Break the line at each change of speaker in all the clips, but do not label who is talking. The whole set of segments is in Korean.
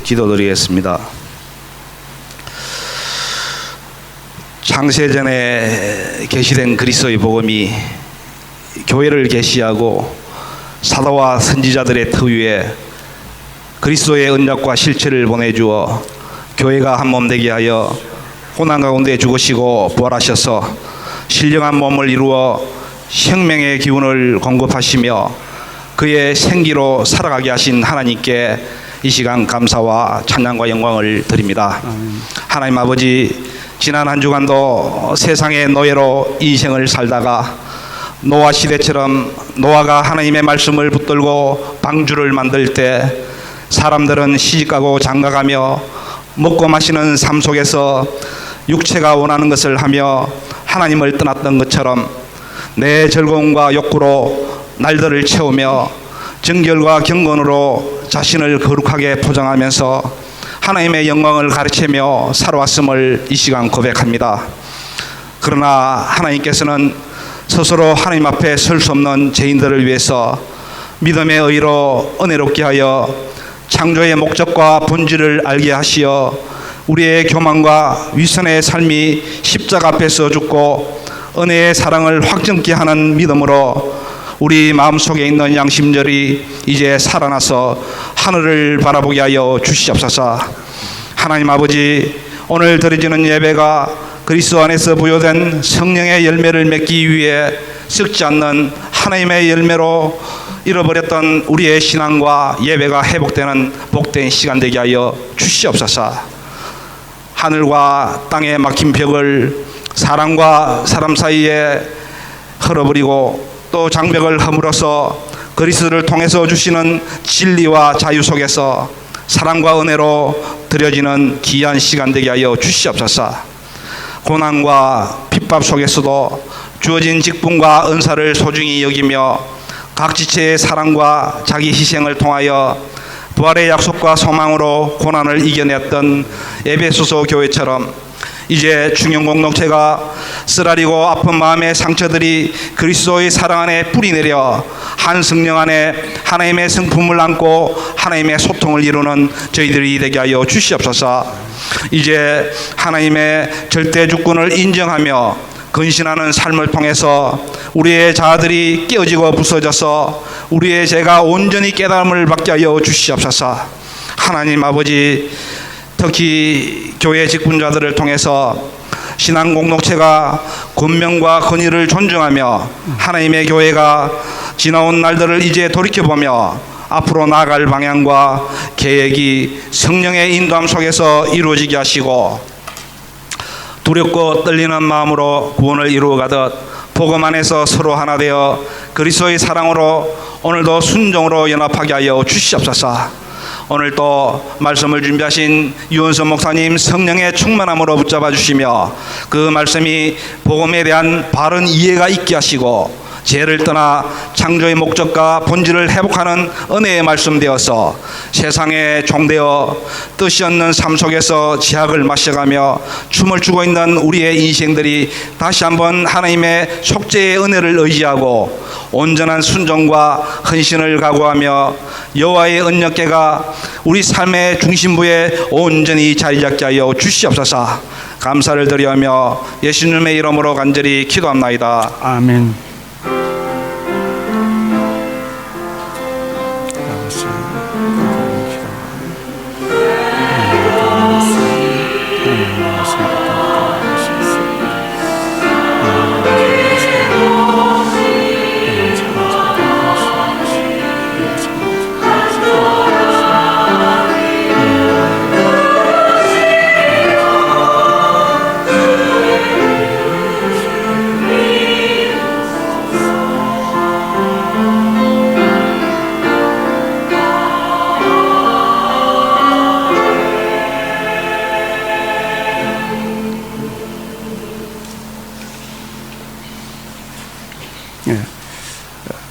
기도드리겠습니다. 창세전에 계시된 그리스도의 복음이 교회를 계시하고 사도와 선지자들의 터위에 그리스도의 언약과 실체를 보내주어 교회가 한 몸 되게 하여 고난 가운데 죽으시고 부활하셔서 신령한 몸을 이루어 생명의 기운을 공급하시며 그의 생기로 살아가게 하신 하나님께 이 시간 감사와 찬양과 영광을 드립니다. 하나님 아버지, 지난 한 주간도 세상의 노예로 인생을 살다가 노아 시대처럼 노아가 하나님의 말씀을 붙들고 방주를 만들 때 사람들은 시집가고 장가가며 먹고 마시는 삶 속에서 육체가 원하는 것을 하며 하나님을 떠났던 것처럼 내 즐거움과 욕구로 날들을 채우며 정결과 경건으로 자신을 거룩하게 포장하면서 하나님의 영광을 가르치며 살아왔음을 이 시간 고백합니다. 그러나 하나님께서는 스스로 하나님 앞에 설 수 없는 죄인들을 위해서 믿음의 의로 은혜롭게 하여 창조의 목적과 본질을 알게 하시어 우리의 교만과 위선의 삶이 십자가 앞에서 죽고 은혜의 사랑을 확증케 하는 믿음으로 우리 마음속에 있는 양심절이 이제 살아나서 하늘을 바라보게 하여 주시옵소서. 하나님 아버지, 오늘 드려지는 예배가 그리스도 안에서 부여된 성령의 열매를 맺기 위해 썩지 않는 하나님의 열매로 잃어버렸던 우리의 신앙과 예배가 회복되는 복된 시간 되게 하여 주시옵소서. 하늘과 땅에 막힌 벽을 사람과 사람 사이에 헐어버리고 또 장벽을 허물어서 그리스도를 통해서 주시는 진리와 자유 속에서 사랑과 은혜로 드려지는 귀한 시간 되게 하여 주시옵소서. 고난과 핍박 속에서도 주어진 직분과 은사를 소중히 여기며 각 지체의 사랑과 자기 희생을 통하여 부활의 약속과 소망으로 고난을 이겨냈던 에베소서 교회처럼 이제 중형 공동체가 쓰라리고 아픈 마음의 상처들이 그리스도의 사랑 안에 뿌리 내려 한 성령 안에 하나님의 성품을 안고 하나님의 소통을 이루는 저희들이 되게 하여 주시옵소서. 이제 하나님의 절대 주권을 인정하며 근신하는 삶을 통해서 우리의 자아들이 깨어지고 부서져서 우리의 죄가 온전히 깨달음을 받게 하여 주시옵소서. 하나님 아버지, 특히 교회 직분자들을 통해서 신앙 공동체가 권명과 권위를 존중하며 하나님의 교회가 지나온 날들을 이제 돌이켜보며 앞으로 나아갈 방향과 계획이 성령의 인도함 속에서 이루어지게 하시고 두렵고 떨리는 마음으로 구원을 이루어가듯 복음 안에서 서로 하나 되어 그리스도의 사랑으로 오늘도 순종으로 연합하게 하여 주시옵소서. 오늘 또 말씀을 준비하신 유은선 목사님 성령의 충만함으로 붙잡아 주시며 그 말씀이 복음에 대한 바른 이해가 있게 하시고 죄를 떠나 창조의 목적과 본질을 회복하는 은혜의 말씀 되어서 세상에 종되어 뜻이 없는 삶 속에서 제약을 마셔가며 춤을 추고 있는 우리의 인생들이 다시 한번 하나님의 속죄의 은혜를 의지하고 온전한 순종과 헌신을 각오하며 여호와의 언약궤가 우리 삶의 중심부에 온전히 자리 잡게 하여 주시옵소서. 감사를 드리며 예수님의 이름으로 간절히 기도합나이다.
아멘.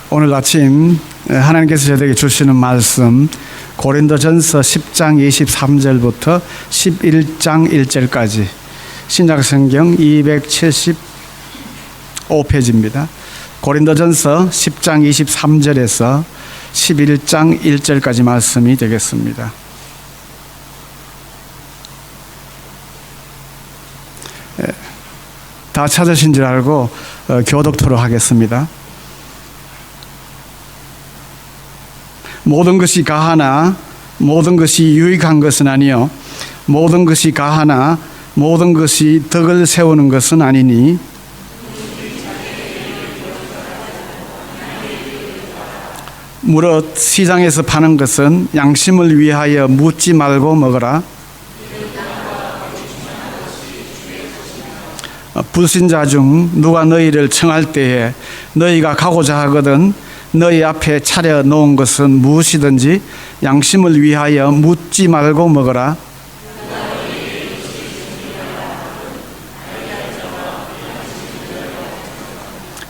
오늘 아침 하나님께서 저에게 주시는 말씀 고린도전서 10장 23절부터 11장 1절까지 신약성경 275페이지입니다. 고린도전서 10장 23절에서 11장 1절까지 말씀이 되겠습니다. 다 찾으신 줄 알고 교독토록 하겠습니다. 모든 것이 가하나 모든 것이 유익한 것은 아니요 모든 것이 가하나 모든 것이 덕을 세우는 것은 아니니 무릇 시장에서 파는 것은 양심을 위하여 묻지 말고 먹으라. 불신자 중 누가 너희를 청할 때에 너희가 가고자 하거든 너희 앞에 차려 놓은 것은 무엇이든지 양심을 위하여 묻지 말고 먹으라.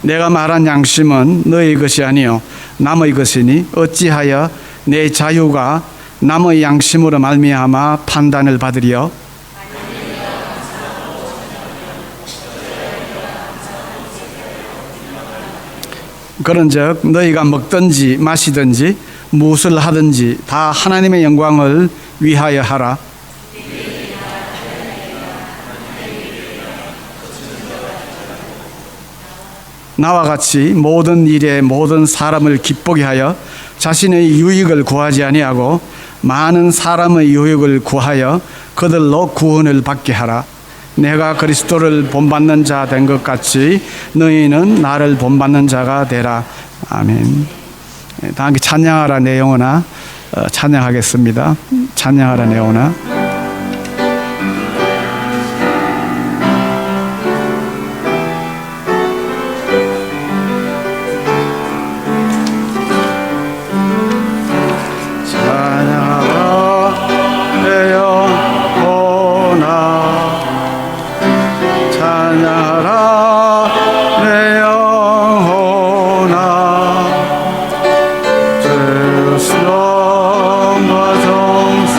내가 말한 양심은 너희 것이 아니요 남의 것이니 어찌하여 내 자유가 남의 양심으로 말미암아 판단을 받으리요. 그런즉 너희가 먹든지 마시든지 무엇을 하든지 다 하나님의 영광을 위하여 하라. 나와 같이 모든 일에 모든 사람을 기쁘게 하여 자신의 유익을 구하지 아니하고 많은 사람의 유익을 구하여 그들로 구원을 받게 하라. 내가 그리스도를 본받는 자 된 것 같이 너희는 나를 본받는 자가 되라. 아멘. 다 함께 찬양하라 내영혼아 찬양하겠습니다. 찬양하라 내영혼아.
영과 정성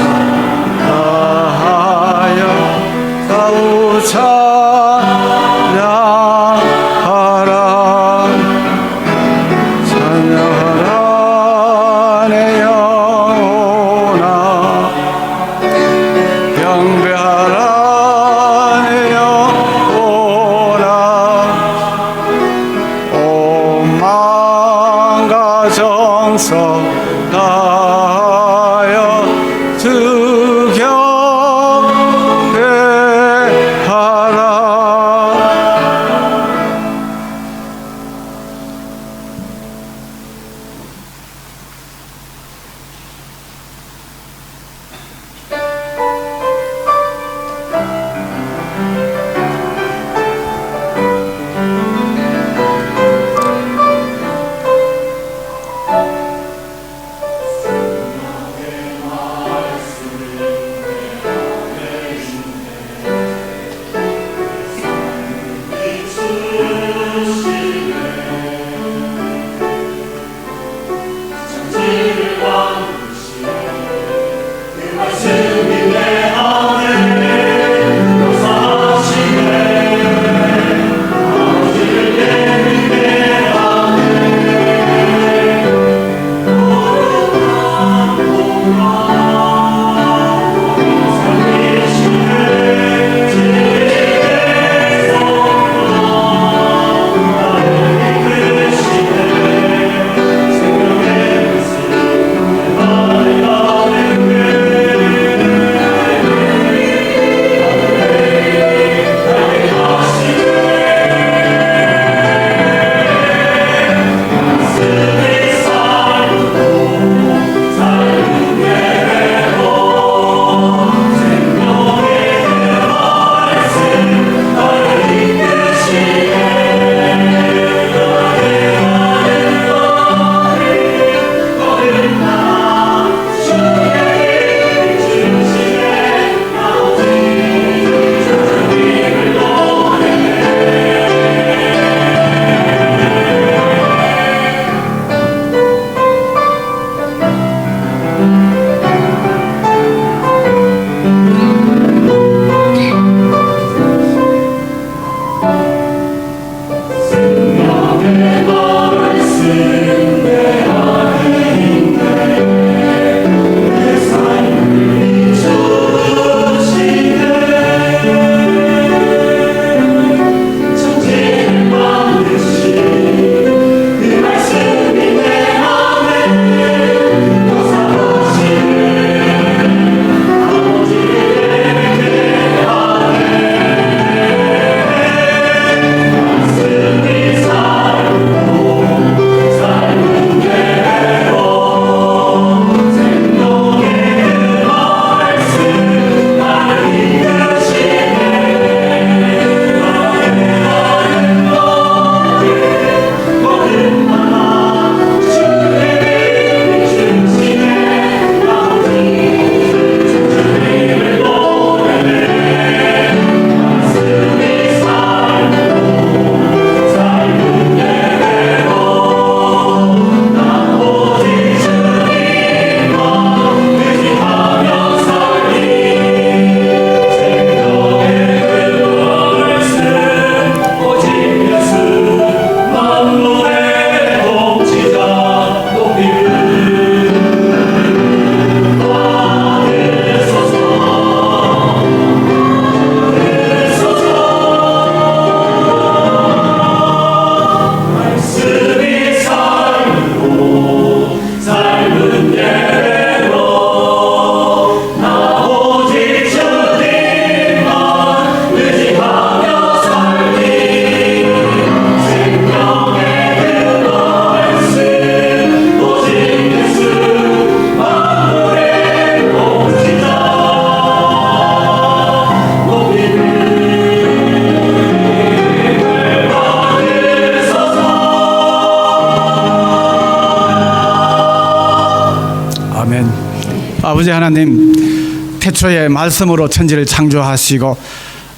하나님, 태초에 말씀으로 천지를 창조하시고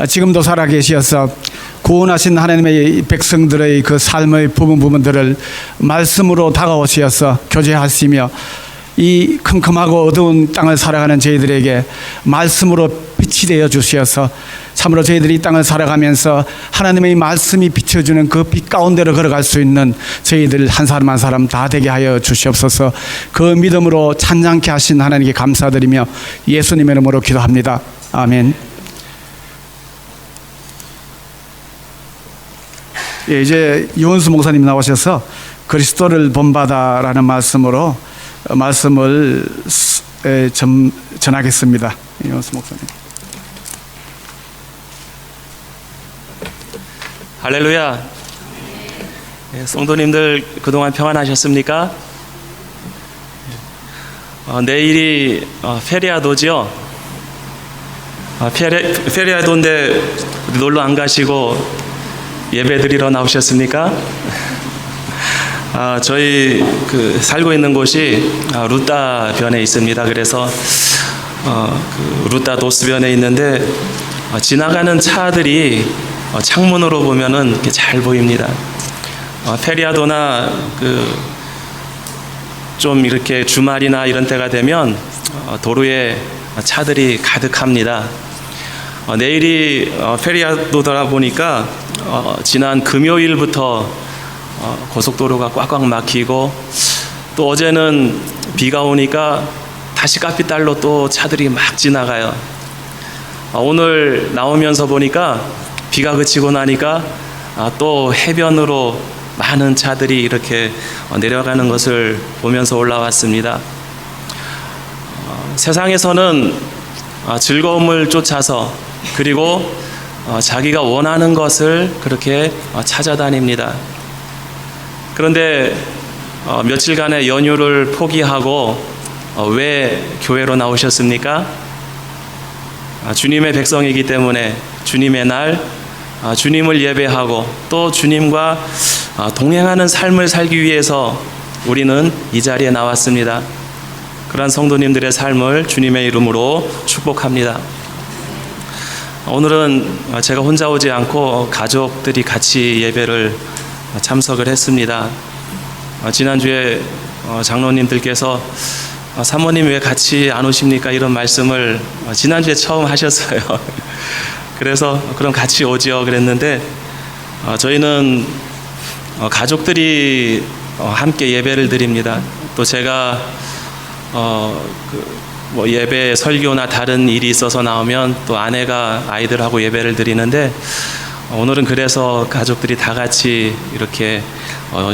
지금도 살아계시어서 구원하신 하나님의 백성들의 그 삶의 부분들을 말씀으로 다가오시어서 교제하시며 이 컴컴하고 어두운 땅을 살아가는 저희들에게 말씀으로 빛이 되어 주시어서 참으로 저희들이 이 땅을 살아가면서 하나님의 말씀이 비춰주는 그 빛 가운데로 걸어갈 수 있는 저희들 한 사람 한 사람 다 되게 하여 주시옵소서. 그 믿음으로 찬양케 하신 하나님께 감사드리며 예수님의 이름으로 기도합니다. 아멘. 예, 이제 이원수 목사님 나오셔서 그리스도를 본받아라는 말씀으로 말씀을 전하겠습니다. 이원수 목사님.
할렐루야. 성도님들 그동안 평안하셨습니까? 내일이 페리아도지요. 페리아도인데 놀러 안 가시고 예배 드리러 나오셨습니까? 저희 살고 있는 곳이 루타 변에 있습니다. 그래서 그 루타 도스변에 있는데 지나가는 차들이 창문으로 보면은 이렇게 잘 보입니다. 페리아도나 좀 이렇게 주말이나 이런 때가 되면 도로에 차들이 가득합니다. 내일이 페리아도다 보니까 지난 금요일부터 고속도로가 꽉꽉 막히고 또 어제는 비가 오니까 다시 깎이달로 또 차들이 막 지나가요. 오늘 나오면서 보니까 비가 그치고 나니까 또 해변으로 많은 차들이 이렇게 내려가는 것을 보면서 올라왔습니다. 세상에서는 즐거움을 쫓아서 그리고 자기가 원하는 것을 그렇게 찾아다닙니다. 그런데 며칠간의 연휴를 포기하고 왜 교회로 나오셨습니까? 주님의 백성이기 때문에 주님의 날 주님을 예배하고 또 주님과 동행하는 삶을 살기 위해서 우리는 이 자리에 나왔습니다. 그러한 성도님들의 삶을 주님의 이름으로 축복합니다. 오늘은 제가 혼자 오지 않고 가족들이 같이 예배를 참석을 했습니다. 지난주에 장로님들께서 사모님 왜 같이 안 오십니까? 이런 말씀을 지난주에 처음 하셨어요. 그래서 그럼 같이 오지요 그랬는데 저희는 가족들이 함께 예배를 드립니다. 또 제가 예배 설교나 다른 일이 있어서 나오면 또 아내가 아이들하고 예배를 드리는데 오늘은 그래서 가족들이 다 같이 이렇게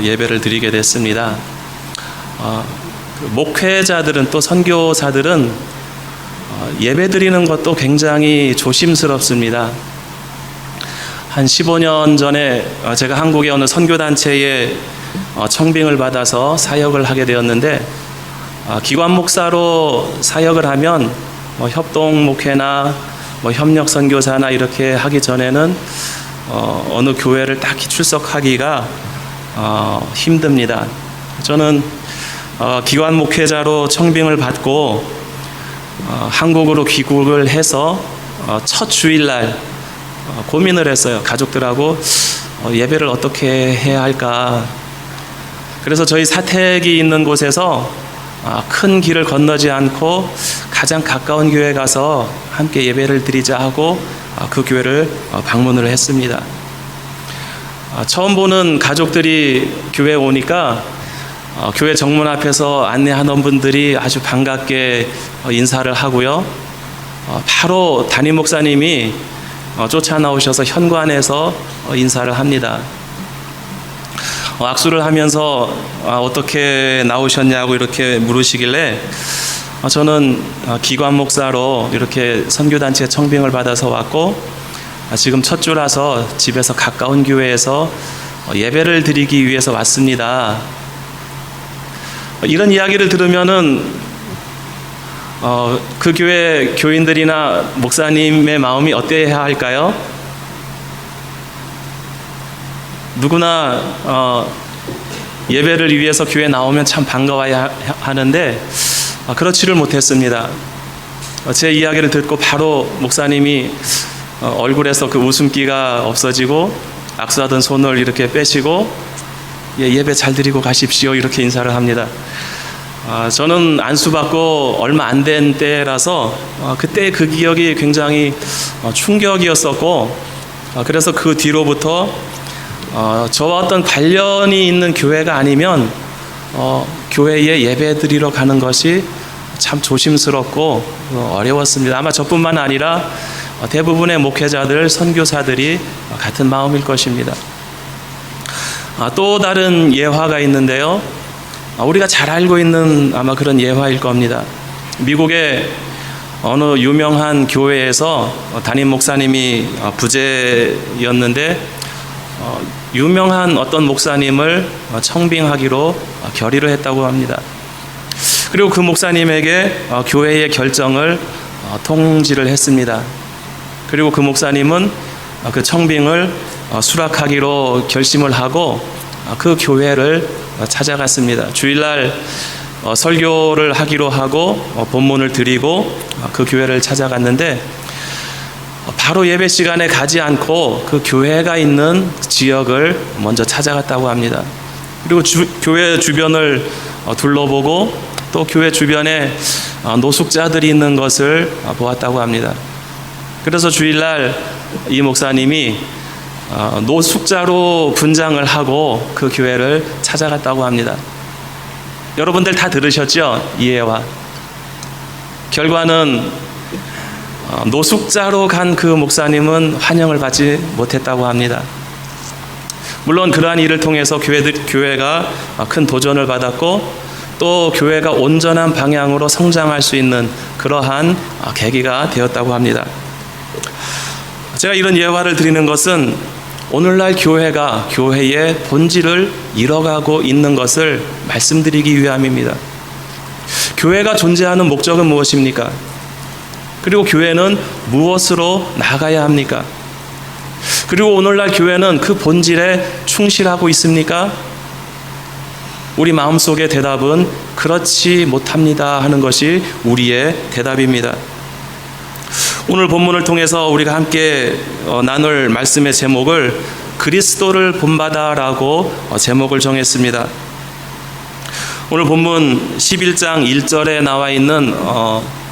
예배를 드리게 됐습니다. 목회자들은 또 선교사들은 예배 드리는 것도 굉장히 조심스럽습니다. 한 15년 전에 제가 한국의 어느 선교단체에 청빙을 받아서 사역을 하게 되었는데 기관 목사로 사역을 하면 협동 목회나 협력 선교사나 이렇게 하기 전에는 어느 교회를 딱히 출석하기가 힘듭니다. 저는 기관 목회자로 청빙을 받고 한국으로 귀국을 해서 첫 주일날 고민을 했어요. 가족들하고 예배를 어떻게 해야 할까. 그래서 저희 사택이 있는 곳에서 큰 길을 건너지 않고 가장 가까운 교회에 가서 함께 예배를 드리자 하고 그 교회를 방문을 했습니다. 처음 보는 가족들이 교회에 오니까 교회 정문 앞에서 안내하는 분들이 아주 반갑게 인사를 하고요. 바로 담임 목사님이 쫓아 나오셔서 현관에서 인사를 합니다. 악수를 하면서 어떻게 나오셨냐고 이렇게 물으시길래 저는 기관 목사로 이렇게 선교단체 청빙을 받아서 왔고 지금 첫 주라서 집에서 가까운 교회에서 예배를 드리기 위해서 왔습니다. 이런 이야기를 들으면은 그 교회 교인들이나 목사님의 마음이 어때야 할까요? 누구나 예배를 위해서 교회에 나오면 참 반가워야 하는데 그렇지를 못했습니다. 제 이야기를 듣고 바로 목사님이 얼굴에서 그 웃음기가 없어지고 악수하던 손을 이렇게 빼시고 예배 잘 드리고 가십시오 이렇게 인사를 합니다. 저는 안수받고 얼마 안 된 때라서 그때 그 기억이 굉장히 충격이었었고, 그래서 그 뒤로부터 저와 어떤 관련이 있는 교회가 아니면 교회에 예배 드리러 가는 것이 참 조심스럽고 어려웠습니다. 아마 저뿐만 아니라 대부분의 목회자들, 선교사들이 같은 마음일 것입니다. 또 다른 예화가 있는데요. 우리가 잘 알고 있는 아마 그런 예화일 겁니다. 미국의 어느 유명한 교회에서 담임 목사님이 부재였는데 유명한 어떤 목사님을 청빙하기로 결의를 했다고 합니다. 그리고 그 목사님에게 교회의 결정을 통지를 했습니다. 그리고 그 목사님은 그 청빙을 수락하기로 결심을 하고 그 교회를 찾아갔습니다. 주일날 설교를 하기로 하고 본문을 드리고 그 교회를 찾아갔는데 바로 예배 시간에 가지 않고 그 교회가 있는 지역을 먼저 찾아갔다고 합니다. 그리고 교회 주변을 둘러보고 또 교회 주변에 노숙자들이 있는 것을 보았다고 합니다. 그래서 주일날 이 목사님이 노숙자로 분장을 하고 그 교회를 찾아갔다고 합니다. 여러분들 다 들으셨죠? 이해와 결과는 노숙자로 간 그 목사님은 환영을 받지 못했다고 합니다. 물론 그러한 일을 통해서 교회가 큰 도전을 받았고 또 교회가 온전한 방향으로 성장할 수 있는 그러한 계기가 되었다고 합니다. 제가 이런 예화를 드리는 것은 오늘날 교회가 교회의 본질을 잃어가고 있는 것을 말씀드리기 위함입니다. 교회가 존재하는 목적은 무엇입니까? 그리고 교회는 무엇으로 나가야 합니까? 그리고 오늘날 교회는 그 본질에 충실하고 있습니까? 우리 마음속의 대답은 그렇지 못합니다 하는 것이 우리의 대답입니다. 오늘 본문을 통해서 우리가 함께 나눌 말씀의 제목을 그리스도를 본받아라고 제목을 정했습니다. 오늘 본문 11장 1절에 나와 있는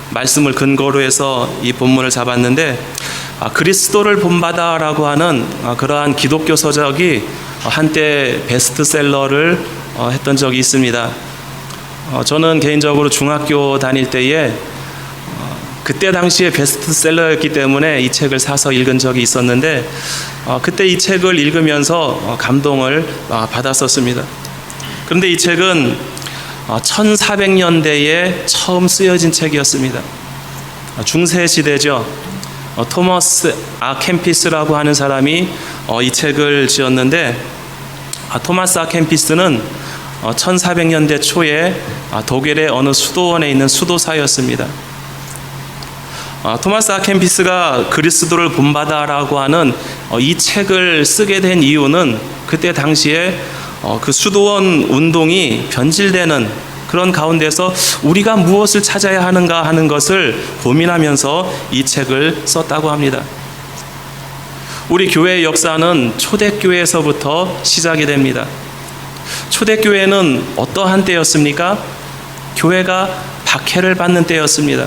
말씀을 근거로 해서 이 본문을 잡았는데 그리스도를 본받아라고 하는 그러한 기독교 서적이 한때 베스트셀러를 했던 적이 있습니다. 저는 개인적으로 중학교 다닐 때에 그때 당시에 베스트셀러였기 때문에 이 책을 사서 읽은 적이 있었는데 그때 이 책을 읽으면서 감동을 받았었습니다. 그런데 이 책은 1400년대에 처음 쓰여진 책이었습니다. 중세 시대죠. 토머스 아 캠피스라고 하는 사람이 이 책을 지었는데 토마스 아 캠피스는 1400년대 초에 독일의 어느 수도원에 있는 수도사였습니다. 토마스 아 캠피스가 그리스도를 본받아라고 하는 이 책을 쓰게 된 이유는 그때 당시에 그 수도원 운동이 변질되는 그런 가운데서 우리가 무엇을 찾아야 하는가 하는 것을 고민하면서 이 책을 썼다고 합니다. 우리 교회의 역사는 초대교회에서부터 시작이 됩니다. 초대교회는 어떠한 때였습니까? 교회가 박해를 받는 때였습니다.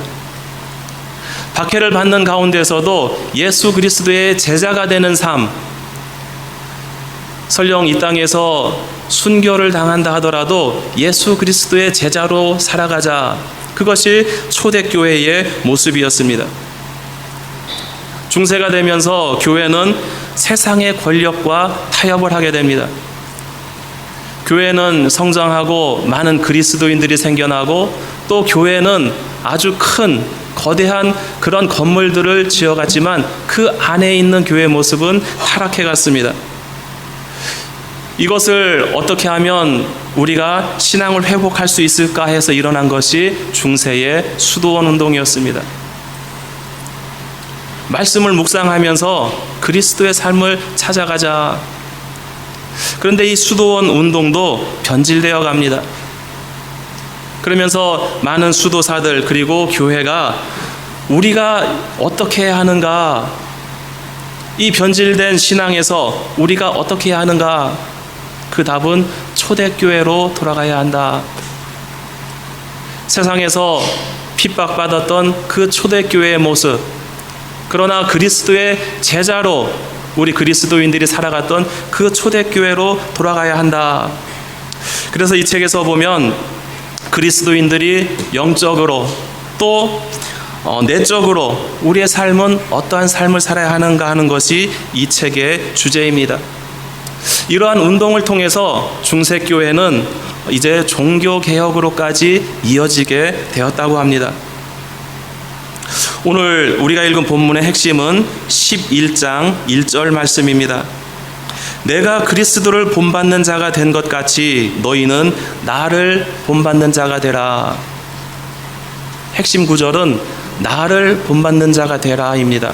박해를 받는 가운데서도 예수 그리스도의 제자가 되는 삶, 설령 이 땅에서 순교를 당한다 하더라도 예수 그리스도의 제자로 살아가자, 그것이 초대교회의 모습이었습니다. 중세가 되면서 교회는 세상의 권력과 타협을 하게 됩니다. 교회는 성장하고 많은 그리스도인들이 생겨나고 또 교회는 아주 큰 거대한 그런 건물들을 지어갔지만 그 안에 있는 교회의 모습은 타락해 갔습니다. 이것을 어떻게 하면 우리가 신앙을 회복할 수 있을까 해서 일어난 것이 중세의 수도원 운동이었습니다. 말씀을 묵상하면서 그리스도의 삶을 찾아가자. 그런데 이 수도원 운동도 변질되어 갑니다. 그러면서 많은 수도사들 그리고 교회가 우리가 어떻게 해야 하는가? 이 변질된 신앙에서 우리가 어떻게 해야 하는가? 그 답은 초대교회로 돌아가야 한다. 세상에서 핍박받았던 그 초대교회의 모습, 그러나 그리스도의 제자로 우리 그리스도인들이 살아갔던 그 초대교회로 돌아가야 한다. 그래서 이 책에서 보면 그리스도인들이 영적으로 또 내적으로 우리의 삶은 어떠한 삶을 살아야 하는가 하는 것이 이 책의 주제입니다. 이러한 운동을 통해서 중세교회는 이제 종교개혁으로까지 이어지게 되었다고 합니다. 오늘 우리가 읽은 본문의 핵심은 11장 1절 말씀입니다. 내가 그리스도를 본받는 자가 된 것 같이 너희는 나를 본받는 자가 되라. 핵심 구절은 나를 본받는 자가 되라입니다.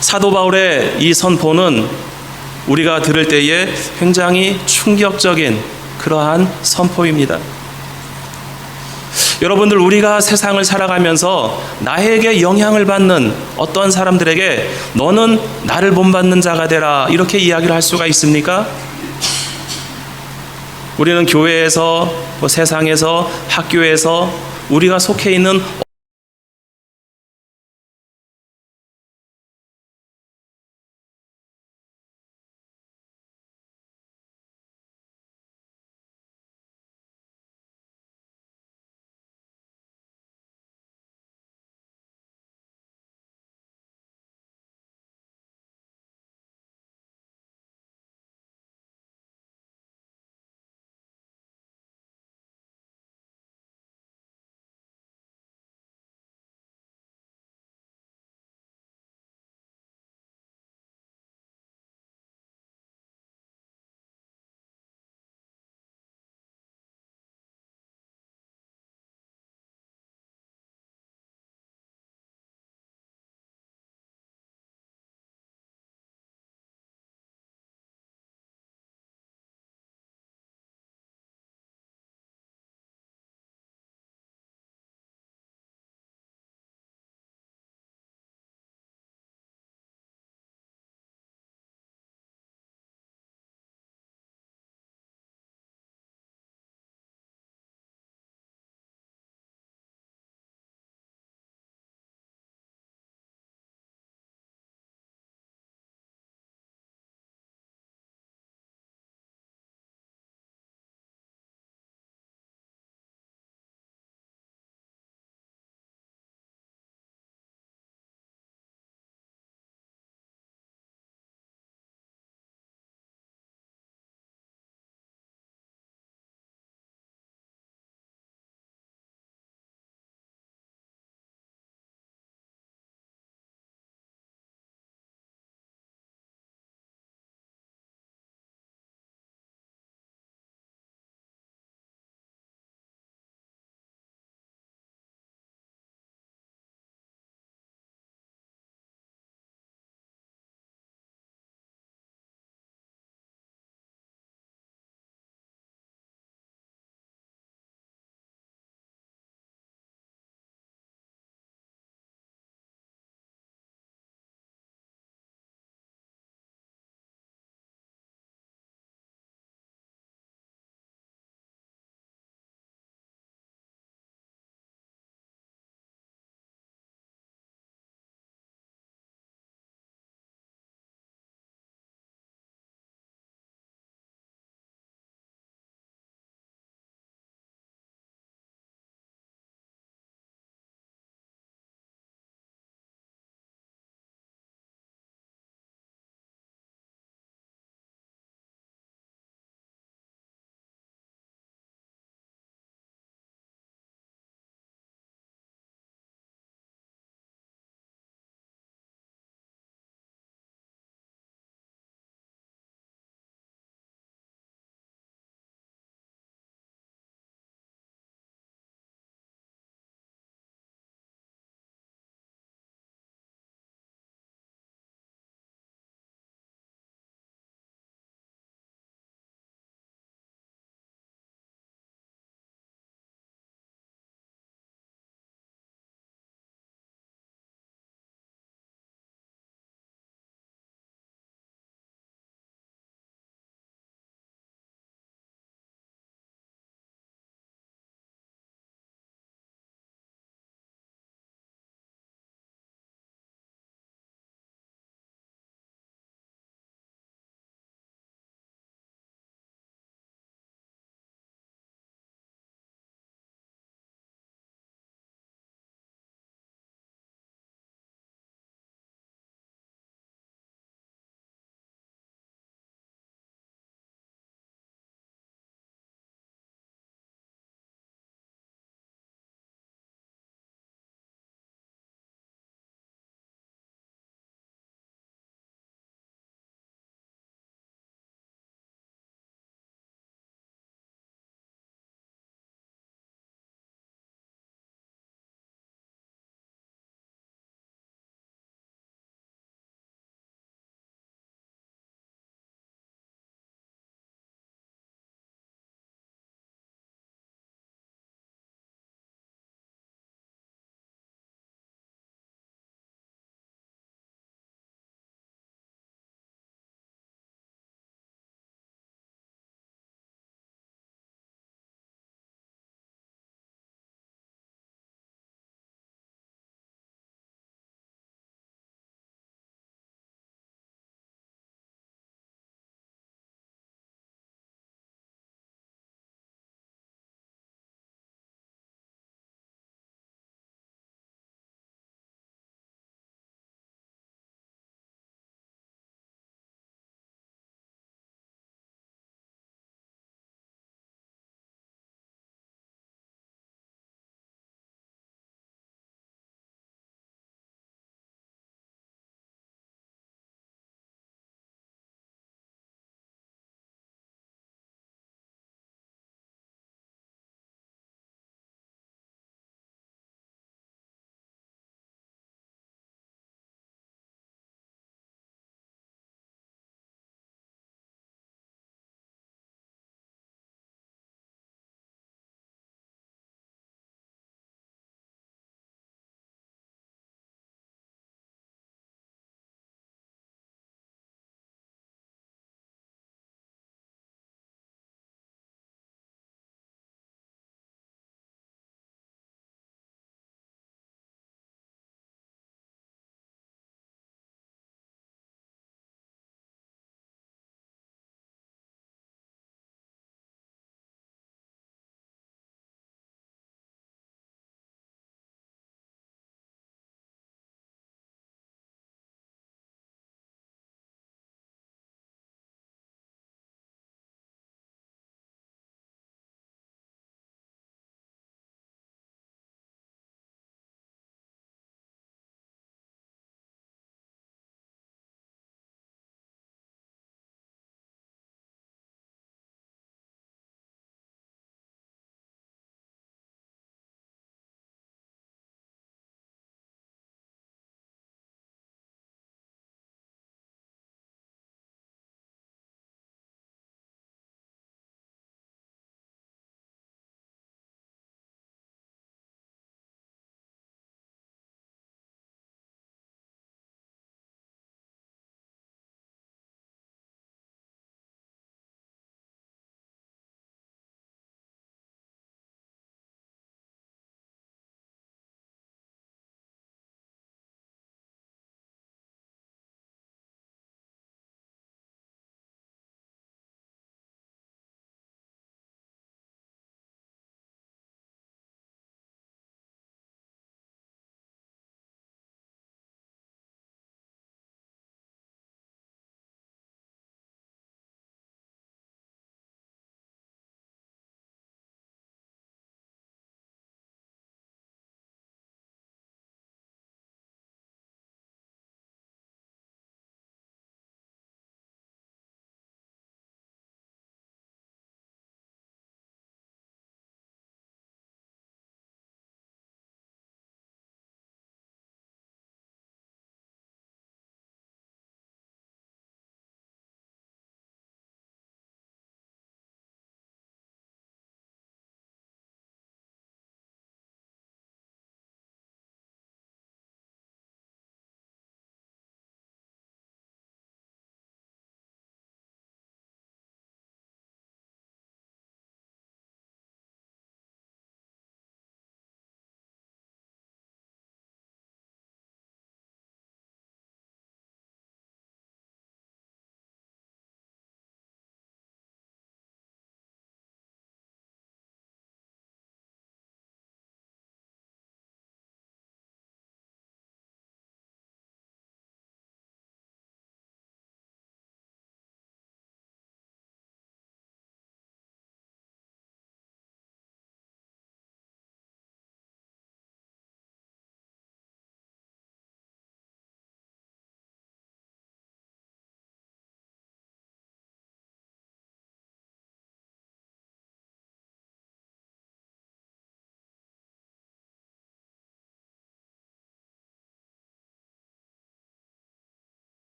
사도 바울의 이 선포는 우리가 들을 때에 굉장히 충격적인 그러한 선포입니다. 여러분들, 우리가 세상을 살아가면서 나에게 영향을 받는 어떤 사람들에게 너는 나를 본받는 자가 되라 이렇게 이야기를 할 수가 있습니까? 우리는 교회에서, 세상에서, 학교에서 우리가 속해 있는